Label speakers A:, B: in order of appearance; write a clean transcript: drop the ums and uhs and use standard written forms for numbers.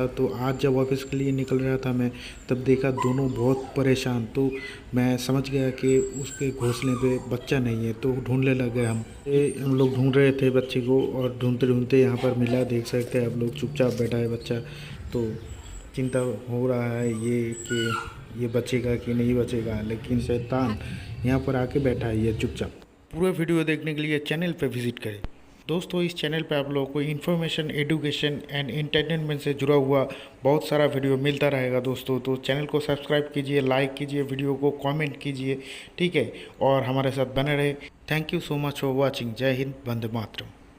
A: तो आज जब ऑफिस के लिए निकल रहा था मैं, तब देखा दोनों बहुत परेशान। तो मैं समझ गया कि उसके घोंसले पे बच्चा नहीं है, तो ढूंढने लग गए हम लोग ढूंढ रहे थे बच्चे को, और ढूंढते ढूंढते यहाँ पर मिला। देख सकते हैं आप लोग, चुपचाप बैठा है बच्चा। तो चिंता हो रहा है ये कि ये बचेगा कि नहीं बचेगा, लेकिन शैतान यहाँ पर आके बैठा है ये चुपचाप। पूरा वीडियो देखने के लिए चैनल पर विजिट करें। दोस्तों, इस चैनल पे आप लोगों को इन्फॉर्मेशन, एजुकेशन एंड एंटरटेनमेंट से जुड़ा हुआ बहुत सारा वीडियो मिलता रहेगा दोस्तों। तो चैनल को सब्सक्राइब कीजिए, लाइक कीजिए, वीडियो को कमेंट कीजिए, ठीक है, और हमारे साथ बने रहे। Thank you so much for watching. जय हिंद, वंदे मातरम।